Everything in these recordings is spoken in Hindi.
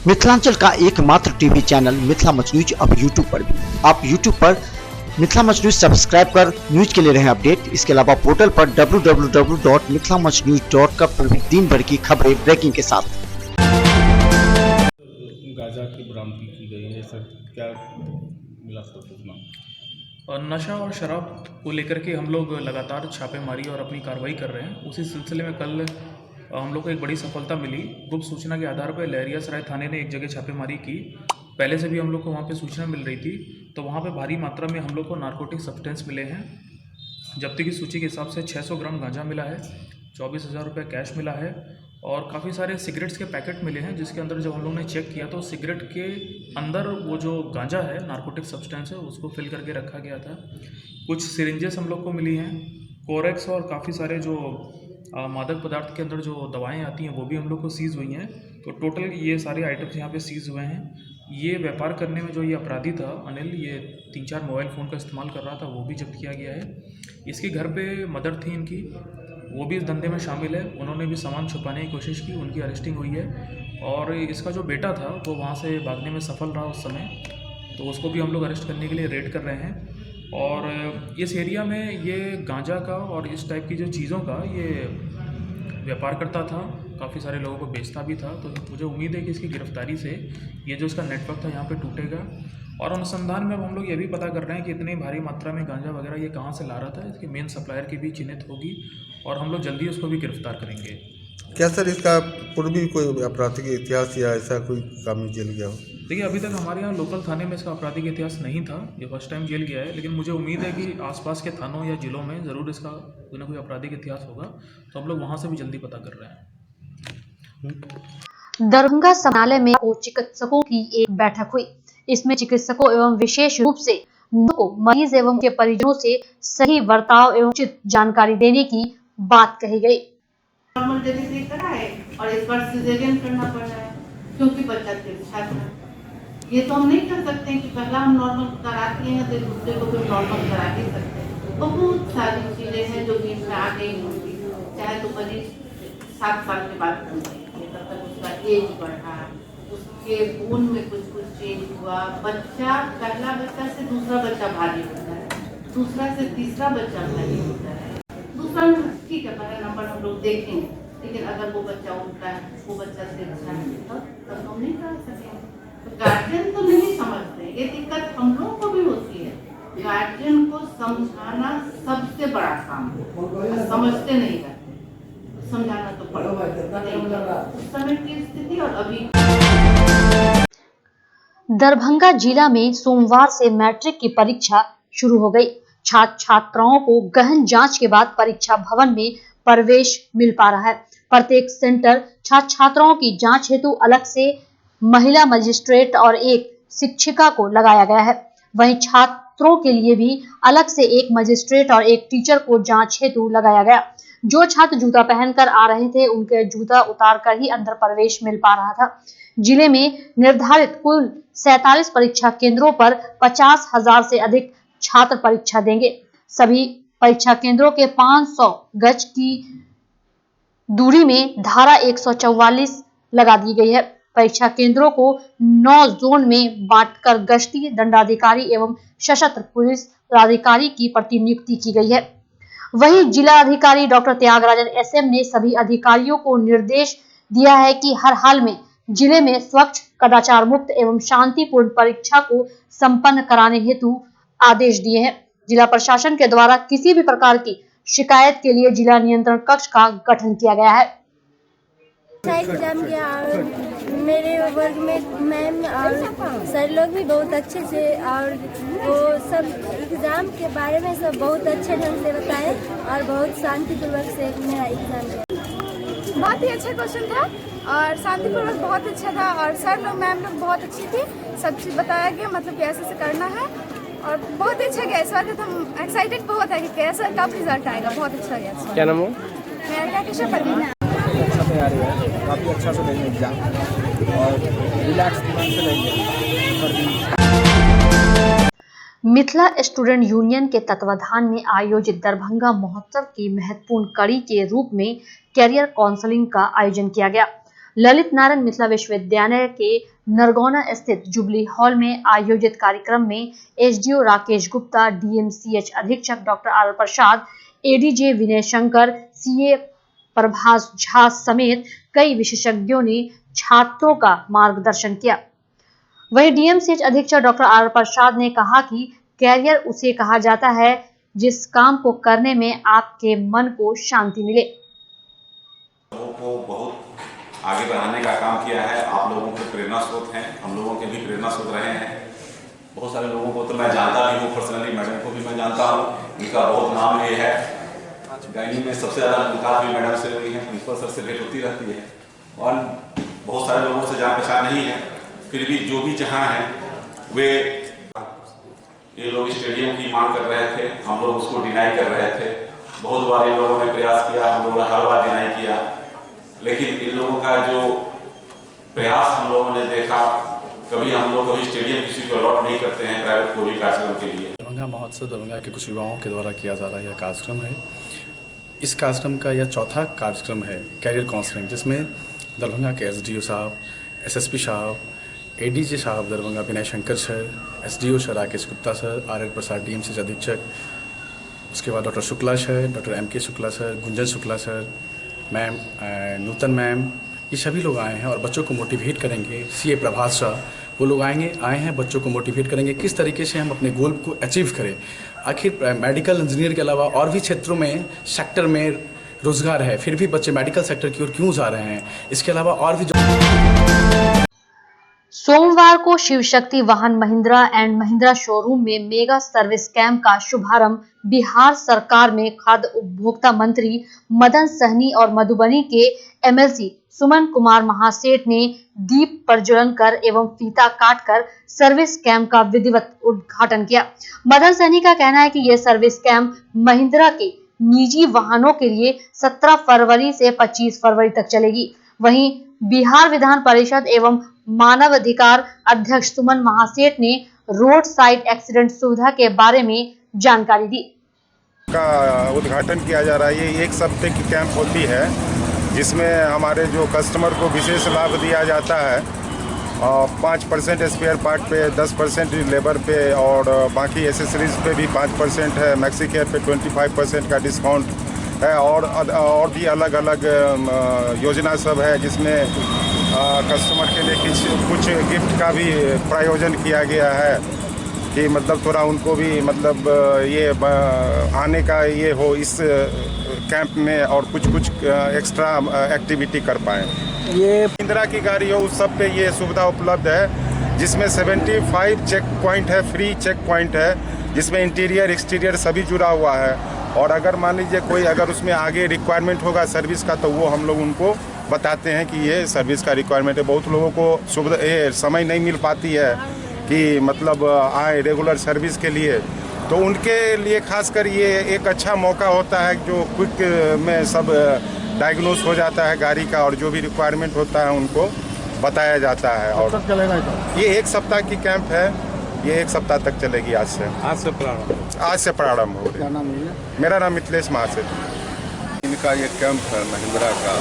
मिथिलांचल का एकमात्र TV channel Mithila much news अब यूट्यूब पर भी। आप यूट्यूब पर मिथिला मच न्यूज सब्सक्राइब कर न्यूज के लिए रहे अपडेट। इसके अलावा पोर्टल पर www.mithilamachnews.com पर भी दिन भर की खबरें ब्रेकिंग के साथ। गांजा की बरामदगी की गई है सर, क्या मिला सर सूचना? और नशा और शराब को लेकर के हम लोग लगातार छापेमारी और अपनी कार्रवाई कर रहे हैं। उसी सिलसिले में कल हम लोग को एक बड़ी सफलता मिली। गुप्त सूचना के आधार पर लहरियासराय थाने ने एक जगह छापेमारी की। पहले से भी हम लोग को वहाँ पे सूचना मिल रही थी, तो वहाँ पे भारी मात्रा में हम लोग को नारकोटिक सब्सटेंस मिले हैं। जब्ती की सूची के हिसाब से 600 ग्राम गांजा मिला है, 24,000 रुपये कैश मिला है और काफ़ी सारे सिगरेट्स के पैकेट मिले हैं, जिसके अंदर जब हम लोग ने चेक किया तो सिगरेट के अंदर वो जो गांजा है, नारकोटिक सब्सटेंस है, उसको फिल करके रखा गया था। कुछ सिरिंजेस हम लोग को मिली हैं, कोरेक्स और काफ़ी सारे जो मादक पदार्थ के अंदर जो दवाएं आती हैं वो भी हम लोग को सीज़ हुई हैं। तो टोटल ये सारे आइटम्स यहाँ पे सीज़ हुए हैं। ये व्यापार करने में जो ये अपराधी था अनिल, ये 3-4 मोबाइल फ़ोन का इस्तेमाल कर रहा था, वो भी जब्त किया गया है। इसके घर पे मदर थी इनकी, वो भी इस धंधे में शामिल है, उन्होंने भी सामान छुपाने की कोशिश की, उनकी अरेस्टिंग हुई है। और इसका जो बेटा था वो वहाँ से भागने में सफल रहा उस समय, तो उसको भी हम लोग अरेस्ट करने के लिए रेड कर रहे हैं। और इस एरिया में ये गांजा का और इस टाइप की जो चीज़ों का ये व्यापार करता था, काफ़ी सारे लोगों को बेचता भी था। तो मुझे उम्मीद है कि इसकी गिरफ्तारी से ये जो इसका नेटवर्क था यहाँ पे टूटेगा। और अनुसंधान में अब हम लोग ये भी पता कर रहे हैं कि इतनी भारी मात्रा में गांजा वगैरह ये कहाँ से ला रहा था। इसके मेन सप्लायर की भी चिन्हित होगी और हम लोग जल्दी उसको भी गिरफ्तार करेंगे। क्या सर इसका पूर्वी कोई आपराधिक इतिहास या ऐसा कोई काम जेल गया हो? देखिए, अभी तक हमारे यहाँ लोकल थाने में इसका आपराधिक इतिहास नहीं था, ये फर्स्ट टाइम जेल गया है। लेकिन मुझे उम्मीद है कि आसपास के थानों या जिलों में ज़रूर इसका कोई ना कोई आपराधिक इतिहास होगा, तो हम लोग वहाँ से भी जल्दी पता कर रहे हैं। दरभंगा समालय में चिकित्सकों की एक बैठक हुई। इसमें चिकित्सकों एवं विशेष रूप से को मरीज एवं के परिजनों से सही बर्ताव एवं उचित जानकारी देने की बात कही गई। नॉर्मल डिलीवरी कराए और इस बार सिजेरियन करना पड़ रहा है क्योंकि बच्चा तिरछा था। ये तो हम नहीं कर सकते कि पहला हम नॉर्मल कराते हैं तो दूसरे को भी नॉर्मल करा ही सकते हैं। बहुत सारी चीजें हैं जो बीच में आ गई होंगी, चाहे तो मरीज 7 साल के बाद तब तक उसका एज बढ़ा, उसके खून में कुछ चेंज हुआ, बच्चा पहला बच्चा से दूसरा बच्चा भारी होता है, दूसरा से तीसरा बच्चा भारी होता है। दूसरा ठीक है, पहला नंबर हम लोग देखेंगे, लेकिन अगर वो बच्चा उल्टा है, वो बच्चा से अच्छा है तब हम नहीं कर सकेंगे। तो गार्जियन तो नहीं समझते, ये दिक्कत हम लोगों को भी होती है। गार्जियन को समझाना सबसे बड़ा काम है, समझते नहीं रहते, समझाना तो पड़ेगा उस समय की स्थिति। और अभी दरभंगा जिला में सोमवार से मैट्रिक की परीक्षा शुरू हो गई। छात्र छात्राओं को गहन जांच के बाद परीक्षा भवन में प्रवेश मिल पा रहा है। प्रत्येक सेंटर छात्र छात्राओं की जांच हेतु अलग से महिला मजिस्ट्रेट और एक शिक्षिका को लगाया गया है। वहीं छात्रों के लिए भी अलग से एक मजिस्ट्रेट और एक टीचर को जांच हेतु लगाया गया। जो छात्र जूता पहनकर आ रहे थे उनके जूता उतारकर ही अंदर प्रवेश मिल पा रहा था। जिले में निर्धारित कुल 47 परीक्षा केंद्रों पर 50,000 से अधिक छात्र परीक्षा देंगे। सभी परीक्षा केंद्रों के 500 गज की दूरी में धारा 144 लगा दी गई है। परीक्षा केंद्रों को 9 जोन में बांटकर गश्ती दंडाधिकारी एवं सशस्त्र पुलिस पदाधिकारी की प्रतिनियुक्ति की गई है। वहीं जिला अधिकारी डॉक्टर त्यागराजन एसएम ने सभी अधिकारियों को निर्देश दिया है कि हर हाल में जिले में स्वच्छ, कदाचार मुक्त एवं शांतिपूर्ण परीक्षा को संपन्न कराने हेतु आदेश दिए हैं। जिला प्रशासन के द्वारा किसी भी प्रकार की शिकायत के लिए जिला नियंत्रण कक्ष का गठन किया गया है। एग्जाम किया और मेरे वर्ग में मैम और सर लोग भी बहुत अच्छे से, और वो सब एग्जाम के बारे में सब बहुत अच्छे ढंग से बताए और बहुत शांतिपूर्वक से मेरा एग्जाम गया। बहुत ही अच्छा क्वेश्चन था और शांतिपूर्वक बहुत अच्छा था और सर लोग मैम लोग बहुत अच्छी थी, सब चीज़ बताया गया, मतलब कैसे से करना है और बहुत अच्छा गया। इस बार तो हम एक्साइटेड बहुत है कि कैसा कब रिजल्ट आएगा। बहुत अच्छा गया। क्या नाम हो? मेरा किशोर परवीन। अच्छा तैयारी है, काफ़ी अच्छा से देंगे एग्जाम और रिलैक्स दिमाग से लेंगे। मिथिला स्टूडेंट यूनियन के तत्वाधान में आयोजित दरभंगा महोत्सव की महत्वपूर्ण कड़ी के रूप में कैरियर काउंसलिंग का आयोजन किया गया। ललित नारायण मिथिला विश्वविद्यालय के नरगौना स्थित जुबली हॉल में आयोजित कार्यक्रम में एसडीओ राकेश गुप्ता, डीएमसीएच अधीक्षक डॉक्टर आर प्रसाद, एडीजे विनय शंकर, सीए प्रभास झा समेत कई विशेषज्ञों ने छात्रों का मार्गदर्शन किया। वहीं डीएमसीएच अधीक्षक डॉक्टर आर प्रसाद ने कहा कि कैरियर उसे कहा जाता है जिस काम को करने में आपके मन को शांति मिले। लोगों को बहुत आगे बढ़ाने का काम किया है। आप लोगों के प्रेरणा स्रोत हैं, हम लोगों के भी प्रेरणा स्रोत रहे हैं। बहुत सारे लोगों को तो मैं जानता भी हूँ पर्सनली, मैडम को भी मैं जानता हूँ, इनका बहुत नाम ये है। गायनी में सबसे ज़्यादा मुलाकात भी मैडम से हुई है, प्रिंसिपल सर से भेंट होती रहती है और बहुत सारे लोगों से जान पहचान नहीं है, फिर भी जो भी जहाँ हैं वे ये लोग स्टेडियम की मांग कर रहे थे, हम लोग उसको डिनाई कर रहे थे। बहुत बार इन लोगों ने प्रयास किया, हम लोगों ने हर बार डिनाई किया, लेकिन इन लोगों का जो प्रयास हम लोगों ने देखा, कभी हम लोग कभी स्टेडियम किसी को अलॉट नहीं करते हैं प्राइवेट कोई कार्यक्रम के लिए। दरभंगा महोत्सव दरभंगा के कुछ युवाओं के द्वारा किया जा रहा यह कार्यक्रम है। इस कार्यक्रम का यह चौथा कार्यक्रम है कैरियर काउंसलिंग, जिसमें दरभंगा के एसडीओ साहब, एसएसपी साहब, एडीजे साहब Darbhanga Vinay Shankar sir, SDO sir Rakesh Gupta sir, R Prasad DMCH अधीक्षक, उसके बाद doctor Shukla sir, doctor MK Shukla sir, Gunjan Shukla sir, ma'am Nutan ma'am, ये सभी लोग आए हैं और बच्चों को मोटिवेट करेंगे। सीए प्रभास शाह वो लोग आए हैं बच्चों को मोटिवेट करेंगे किस तरीके से हम अपने गोल को अचीव करें। आखिर मेडिकल इंजीनियर के अलावा और भी क्षेत्रों में सेक्टर में रोजगार है, फिर भी बच्चे मेडिकल सेक्टर की ओर क्यों जा रहे हैं। इसके अलावा और भी सोमवार को शिव शक्ति वाहन महिंद्रा एंड महिंद्रा शोरूम में मेगा सर्विस कैंप का शुभारंभ बिहार सरकार में खाद्य उपभोक्ता मंत्री मदन सहनी और मधुबनी के एमएलसी सुमन कुमार महासेठ ने दीप प्रज्वलन कर एवं फीता काटकर सर्विस कैंप का विधिवत उद्घाटन किया। मदन सहनी का कहना है कि यह सर्विस कैंप महिंद्रा के निजी वाहनों के लिए 17 फरवरी से 25 फरवरी तक चलेगी। वहीं बिहार विधान परिषद एवं मानव अधिकार अध्यक्ष सुमन महासेठ ने रोड साइड एक्सीडेंट सुविधा के बारे में जानकारी दी। का उद्घाटन किया जा रहा है। ये एक सप्ताह की कैंप होती है जिसमें हमारे जो कस्टमर को विशेष लाभ दिया जाता है। 5% स्पेयर पार्ट पे, 10% लेबर पे और बाकी एसेसरीज पे भी 5% है। मैक्सी केयर पे 25% का डिस्काउंट है और भी अलग अलग योजना सब है जिसमें कस्टमर के लिए कुछ गिफ्ट का भी प्रायोजन किया गया है कि मतलब थोड़ा उनको भी मतलब ये आने का ये हो इस कैंप में और कुछ एक्स्ट्रा एक्टिविटी कर पाएँ। ये महिंद्रा की गाड़ी हो उस सब पे ये सुविधा उपलब्ध है जिसमें 75 चेक पॉइंट है, फ्री चेक पॉइंट है जिसमें इंटीरियर एक्सटीरियर सभी जुड़ा हुआ है। और अगर मान लीजिए कोई अगर उसमें आगे रिक्वायरमेंट होगा सर्विस का तो वो हम लोग उनको बताते हैं कि ये सर्विस का रिक्वायरमेंट है। बहुत लोगों को सुविधा ये समय नहीं मिल पाती है कि मतलब आए रेगुलर सर्विस के लिए, तो उनके लिए खासकर ये एक अच्छा मौका होता है जो क्विक में सब डायग्नोस हो जाता है गाड़ी का और जो भी रिक्वायरमेंट होता है उनको बताया जाता है। और ये एक सप्ताह की कैंप है, ये एक सप्ताह तक चलेगी। आज से प्रारंभ हो रही है। मेरा नाम मिथिलेश महासेठ। इनका ये कैंप है महिंद्रा का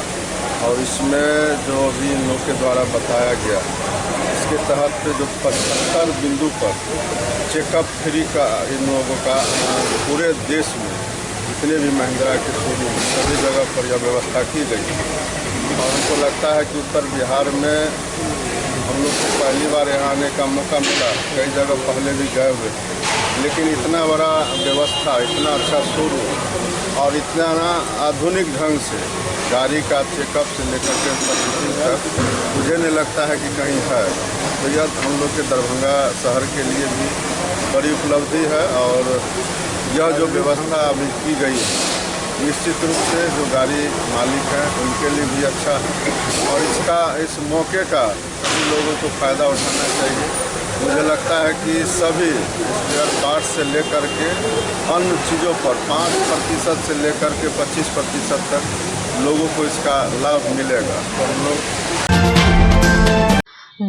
और इसमें जो भी इन लोग के द्वारा बताया गया इसके तहत जो 75 बिंदु पर चेकअप फ्री का इन लोगों का पूरे देश में जितने भी महिंद्रा के शोरूम सभी जगह पर यह व्यवस्था की गई और हमको लगता है कि उत्तर बिहार में हम लोग को पहली बार यहाँ आने का मौका मिला। कई जगह पहले भी गए हुए लेकिन इतना बड़ा व्यवस्था, इतना अच्छा शोरूम और इतना आधुनिक ढंग से गाड़ी का चेकअप से लेकर के सर्विसिंग तक मुझे नहीं लगता है कि कहीं है। तो यह हम लोग के दरभंगा शहर के लिए भी बड़ी उपलब्धि है और यह जो व्यवस्था अभी की गई है निश्चित रूप से जो गाड़ी मालिक हैं उनके लिए भी अच्छा है और इस मौके का लोगों को फ़ायदा उठाना चाहिए। मुझे लगता है कि सभी स्पेयर पार्ट से लेकर के अन्य चीज़ों पर 5% से लेकर के 25% तक लोगों को इसका लाभ मिलेगा। तो हम लोग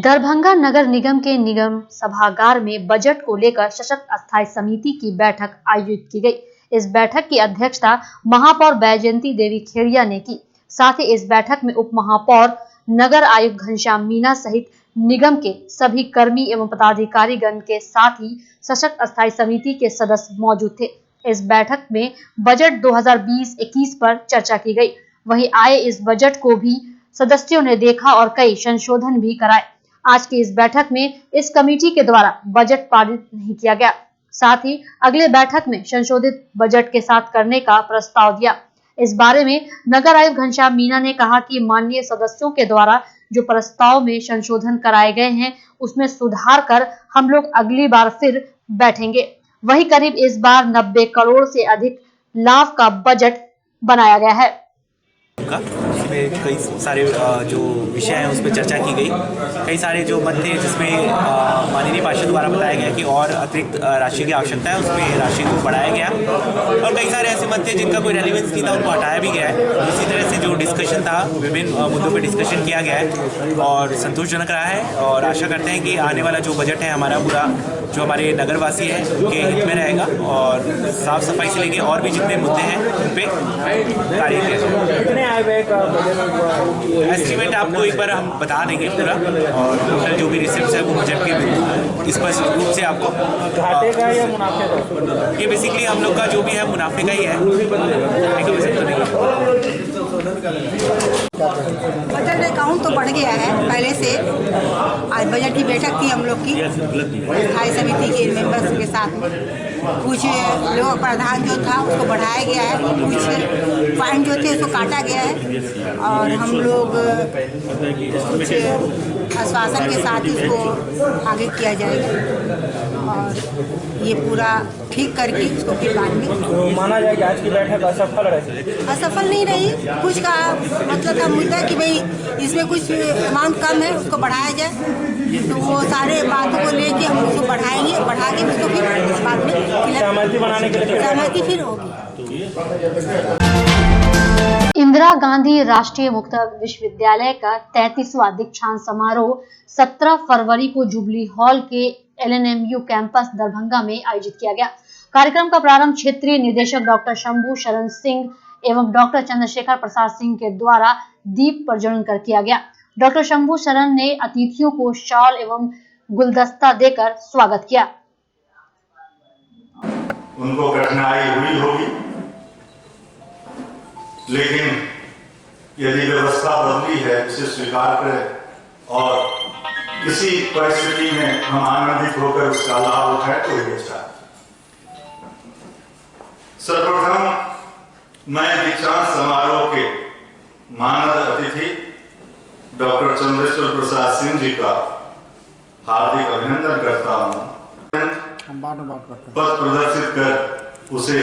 दरभंगा नगर निगम के निगम सभागार में बजट को लेकर सशक्त अस्थायी समिति की बैठक आयोजित की गई। इस बैठक की अध्यक्षता महापौर बैजयंती देवी खेड़िया ने की। साथ ही इस बैठक में उप महापौर नगर आयुक्त घनश्याम मीना सहित निगम के सभी कर्मी एवं पदाधिकारीगण के साथ ही सशक्त अस्थायी समिति के सदस्य मौजूद थे। इस बैठक में बजट 2020-21 पर चर्चा की गई। वहीं आए इस बजट को भी सदस्यों ने देखा और कई संशोधन भी कराए। आज की इस बैठक में इस कमेटी के द्वारा बजट पारित नहीं किया गया, साथ ही अगले बैठक में संशोधित बजट के साथ करने का प्रस्ताव दिया। इस बारे में नगर आयुक्त घनश्याम मीना ने कहा कि माननीय सदस्यों के द्वारा जो प्रस्ताव में संशोधन कराए गए हैं उसमें सुधार कर हम लोग अगली बार फिर बैठेंगे। वही करीब इस बार 90 करोड़ से अधिक लाभ का बजट बनाया गया है। इसमें कई सारे जो विषय हैं उस पर चर्चा की गई। कई सारे जो मत थे जिसमें माननीय पार्षद द्वारा बताया गया कि और अतिरिक्त राशि की आवश्यकता है, उसमें राशि को बढ़ाया गया और कई सारे ऐसे मत थे जिनका कोई रेलिवेंस नहीं था, उनको हटाया भी गया है। इसी तरह से जो डिस्कशन था, विभिन्न मुद्दों पर डिस्कशन किया गया है और संतोषजनक रहा है और आशा करते हैं कि आने वाला जो बजट है हमारा पूरा जो हमारे नगरवासी हैं उनके हित में रहेगा और साफ सफाई से लेके और भी जितने मुद्दे हैं उन पर कार्य किया जाएगा। एस्टिमेट आपको एक बार हम बता देंगे पूरा और टोटल जो भी रिसिप्ट्स है वो बजट के स्पष्ट रूप से आपको घाटे का या मुनाफे का, ये बेसिकली हम लोग का जो भी है मुनाफे का ही है। बजट अकाउंट तो बढ़ गया है पहले से। आज बजट की बैठक थी हम लोग की स्थायी समिति के मेंबर्स के साथ में। कुछ लोग प्रधान जो था उसको बढ़ाया गया है, कुछ पॉइंट जो थे उसको काटा गया है और हम लोग कुछ आश्वासन के साथ ही उसको आगे किया जाएगा और ये पूरा ठीक करके उसको फिर बाद में माना जाए कि आज की बैठक असफल रही। असफल नहीं रही, कुछ का मतलब था मुद्दा कि भाई इसमें कुछ अमाउंट कम है उसको बढ़ाया जाए, तो वो सारे बातों को लेके हम उसको बढ़ाएंगे, बढ़ा के उसको फिर बाद में सहमति बनाने के लिए सहमति फिर होगी। इंदिरा गांधी राष्ट्रीय मुक्त विश्वविद्यालय का 33वां दीक्षांत समारोह 17 फरवरी को जुबली हॉल के LNMU कैंपस दरभंगा में आयोजित किया गया। कार्यक्रम का प्रारंभ क्षेत्रीय निदेशक डॉक्टर शंभू शरण सिंह एवं डॉक्टर चंद्रशेखर प्रसाद सिंह के द्वारा दीप प्रज्वलन कर किया गया। डॉक्टर शंभू शरण ने अतिथियों को शॉल एवं गुलदस्ता देकर स्वागत किया। उनको कठिनाई हुई होगी, लेकिन यदि व्यवस्था बदली है इसे स्वीकार करें और इसी परिस्थिति में हम आनंदित होकर उसका लाभ उठाए तो ही अच्छा। सर्वप्रथम मैं दीक्षांत समारोह के मानद अतिथि डॉक्टर चंद्रशेखर प्रसाद सिंह जी का हार्दिक अभिनंदन करता हूँ। पथ प्रदर्शित कर उसे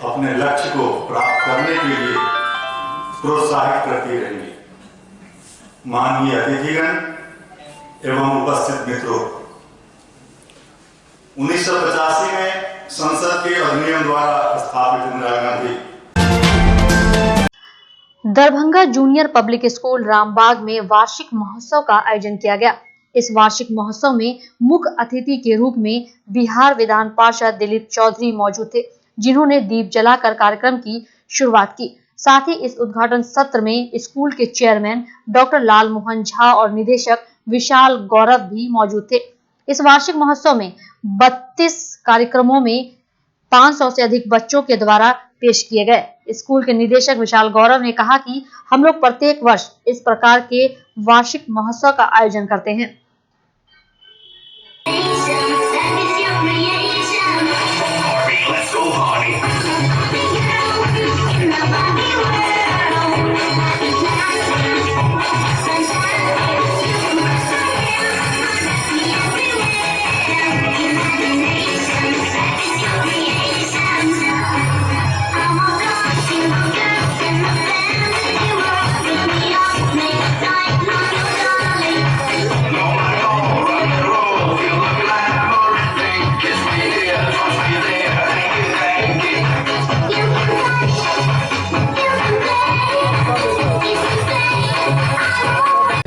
अपने लक्ष्य को प्राप्त करने के लिए प्रोत्साहित करती रहेंगी। माननीय अतिथिगण एवं उपस्थित मित्रों, 1985 में संसद के अधिनियम द्वारा स्थापित Indira Gandhi Darbhanga junior public school Rambagh में वार्षिक महोत्सव का आयोजन किया गया। इस वार्षिक महोत्सव में मुख्य अतिथि के रूप में बिहार विधान पार्षद दिलीप चौधरी मौजूद थे, जिन्होंने दीप जलाकर कार्यक्रम की शुरुआत की। साथ ही इस उद्घाटन सत्र में स्कूल के चेयरमैन डॉक्टर लाल मोहन झा और निदेशक विशाल गौरव भी मौजूद थे। इस वार्षिक महोत्सव में 32 कार्यक्रमों में 500 से अधिक बच्चों के द्वारा पेश किए गए। स्कूल के निदेशक विशाल गौरव ने कहा कि हम लोग प्रत्येक वर्ष इस प्रकार के वार्षिक महोत्सव का आयोजन करते हैं।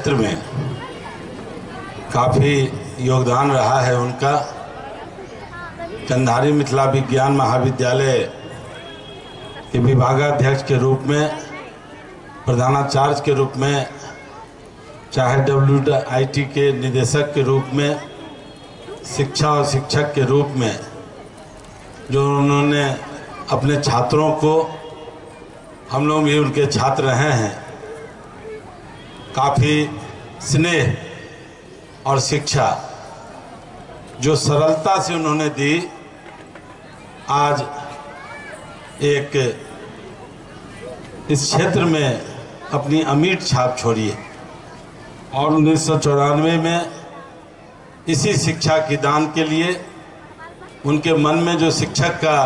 में काफ़ी योगदान रहा है उनका। कंधारी मिथिला विज्ञान महाविद्यालय के विभागाध्यक्ष के रूप में, प्रधानाचार्य के रूप में चाहे WIT के निदेशक के रूप में, शिक्षा और शिक्षक के रूप में जो उन्होंने अपने छात्रों को, हम लोग भी उनके छात्र रहे हैं, काफ़ी स्नेह और शिक्षा जो सरलता से उन्होंने दी, आज एक इस क्षेत्र में अपनी अमीर छाप छोड़ी है। और 1994 में इसी शिक्षा की दान के लिए उनके मन में जो शिक्षक का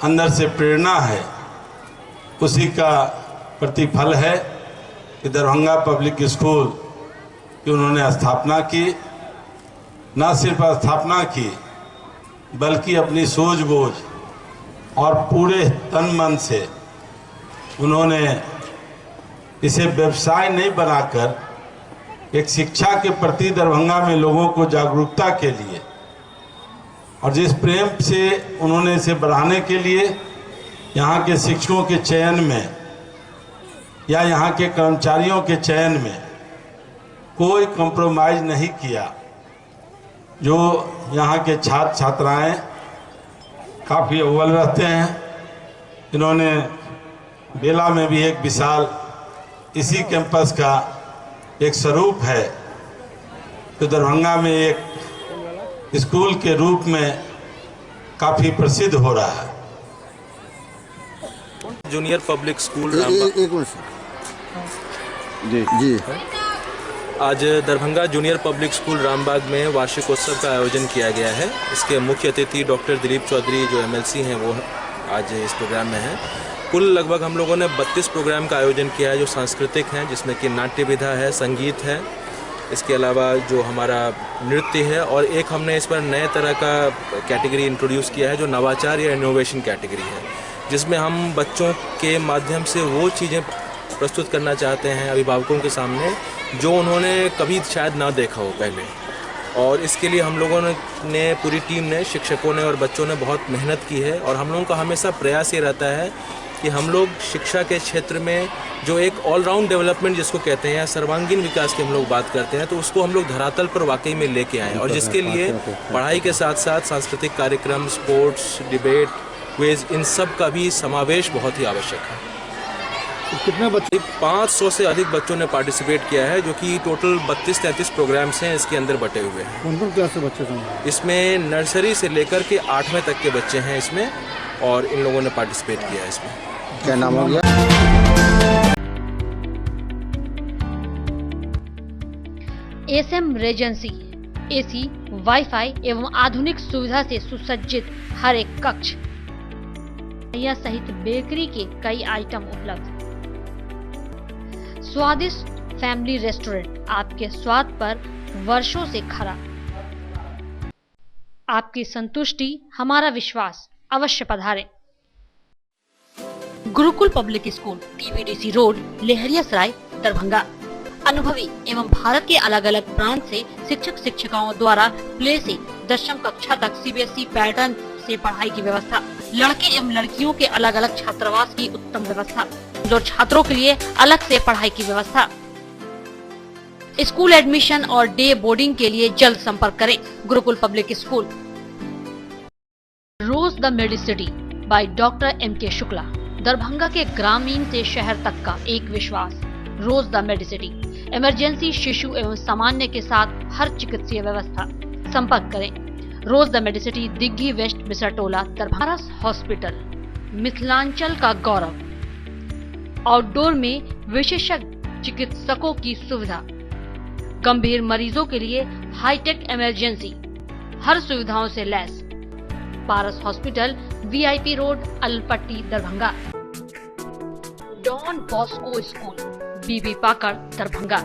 अंदर से प्रेरणा है, उसी का प्रतिफल है कि दरभंगा पब्लिक स्कूल की उन्होंने स्थापना की। न सिर्फ स्थापना की बल्कि अपनी सूझबूझ और पूरे तन मन से उन्होंने इसे व्यवसाय नहीं बनाकर एक शिक्षा के प्रति दरभंगा में लोगों को जागरूकता के लिए और जिस प्रेम से उन्होंने इसे बढ़ाने के लिए यहाँ के शिक्षकों के चयन में या यहाँ के कर्मचारियों के चयन में कोई कॉम्प्रोमाइज़ नहीं किया। जो यहाँ के छात्र छात्राएं काफ़ी अव्वल रहते हैं। इन्होंने बेला में भी एक विशाल इसी कैंपस का एक स्वरूप है तो दरभंगा में एक स्कूल के रूप में काफ़ी प्रसिद्ध हो रहा है। जूनियर पब्लिक स्कूल एक मिनट जी। आज Darbhanga junior public school Rambagh में वार्षिकोत्सव का आयोजन किया गया है। इसके मुख्य अतिथि डॉक्टर दिलीप चौधरी जो MLC हैं वो आज इस प्रोग्राम में हैं। कुल लगभग हम लोगों ने 32 प्रोग्राम का आयोजन किया है जो सांस्कृतिक हैं, जिसमें कि नाट्य विधा है, संगीत है, इसके अलावा जो हमारा नृत्य है, और एक हमने इस पर नए तरह का कैटेगरी इंट्रोड्यूस किया है जो नवाचार या इनोवेशन कैटेगरी है, जिसमें हम बच्चों के माध्यम से वो चीज़ें प्रस्तुत करना चाहते हैं अभिभावकों के सामने जो उन्होंने कभी शायद ना देखा हो पहले। और इसके लिए हम लोगों ने पूरी टीम ने, शिक्षकों ने और बच्चों ने बहुत मेहनत की है। और हम लोगों का हमेशा प्रयास ये रहता है कि हम लोग शिक्षा के क्षेत्र में जो एक ऑलराउंड डेवलपमेंट जिसको कहते हैं, सर्वांगीण विकास की हम लोग बात करते हैं, तो उसको हम लोग धरातल पर वाकई में लेके आएँ। और जिसके लिए पढ़ाई के साथ साथ सांस्कृतिक कार्यक्रम, स्पोर्ट्स, डिबेट, क्विज, इन सब का भी समावेश बहुत ही आवश्यक है। कितने बच्चे? 500 से अधिक बच्चों ने पार्टिसिपेट किया है, जो कि टोटल 32-33 प्रोग्राम्स हैं इसके अंदर बटे हुए हैं। कौन-कौन क्लास से बच्चे हैं? इसमें नर्सरी से लेकर के 8वें तक के बच्चे हैं इसमें, और इन लोगों ने पार्टिसिपेट किया है इसमें। क्या नाम हो गया? एसएम रेजेंसी AC, वाईफाई एवं आधुनिक सुविधा से सुसज्जित हर एक कक्ष सहित बेकरी के कई आइटम उपलब्ध। स्वादिष्ट फैमिली रेस्टोरेंट आपके स्वाद पर वर्षों से खरा। आपकी संतुष्टि हमारा विश्वास, अवश्य पधारें। Gurukul public school, TBDC road, Laheriasarai, Darbhanga. अनुभवी एवं भारत के अलग अलग प्रांत से शिक्षक शिक्षिकाओं द्वारा प्ले से 10वीं कक्षा तक CBSE पैटर्न से पढ़ाई की व्यवस्था। लड़के एवं लड़कियों के अलग अलग छात्रावास की उत्तम व्यवस्था। जो छात्रों के लिए अलग से पढ़ाई की व्यवस्था। स्कूल एडमिशन और डे बोर्डिंग के लिए जल्द संपर्क करें। Gurukul public school. Rose the medicity by doctor MK Shukla. Darbhanga के ग्रामीण से शहर तक का एक विश्वास। रोज द मेडिसिटी। इमरजेंसी, शिशु एवं सामान्य के साथ हर चिकित्सीय व्यवस्था। संपर्क करें। Rose the Medicity, Digghi west, Bisartola, Darbhanga. Hospital, Mithilanchal का गौरव। आउटडोर में विशेषज्ञ चिकित्सकों की सुविधा। गंभीर मरीजों के लिए हाईटेक इमरजेंसी, हर सुविधाओं से लैस। Paras hospital, VIP road, Alpatti, Darbhanga. Don Bosco school, BB Pakad, Darbhanga.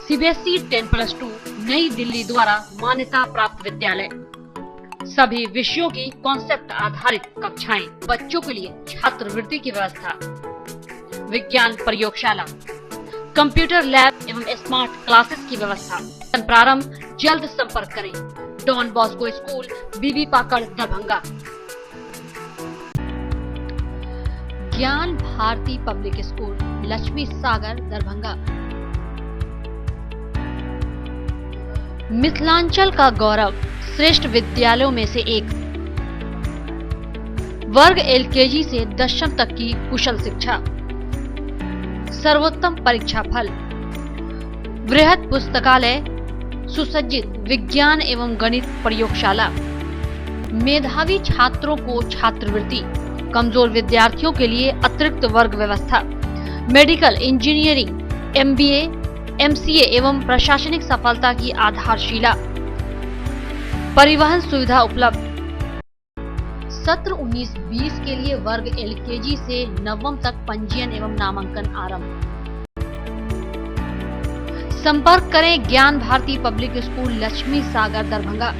CBSE 10+2 नई दिल्ली द्वारा मान्यता प्राप्त विद्यालय। सभी विषयों की कॉन्सेप्ट आधारित कक्षाएं। बच्चों के लिए छात्रवृत्ति की व्यवस्था। विज्ञान प्रयोगशाला, कंप्यूटर लैब एवं स्मार्ट क्लासेस की व्यवस्था। प्रारंभ, जल्द संपर्क करें। Don Bosco school, BB Pakad, Darbhanga. ज्ञान भारती पब्लिक स्कूल, लक्ष्मी सागर, दरभंगा। मिथिलांचल का गौरव, श्रेष्ठ विद्यालयों में से एक। वर्ग एलकेजी से दशम तक की कुशल शिक्षा, सर्वोत्तम परीक्षा फल, वृहद पुस्तकालय, सुसज्जित विज्ञान एवं गणित प्रयोगशाला, मेधावी छात्रों को छात्रवृत्ति, कमजोर विद्यार्थियों के लिए अतिरिक्त वर्ग व्यवस्था, मेडिकल, इंजीनियरिंग, एमबीए, एमसीए एवं प्रशासनिक सफलता की आधारशिला, परिवहन सुविधा उपलब्ध। सत्र 19-20 के लिए वर्ग एलकेजी से नवम तक पंजीयन एवं नामांकन आरंभ। संपर्क करें ज्ञान भारती पब्लिक स्कूल, लक्ष्मी सागर, दरभंगा।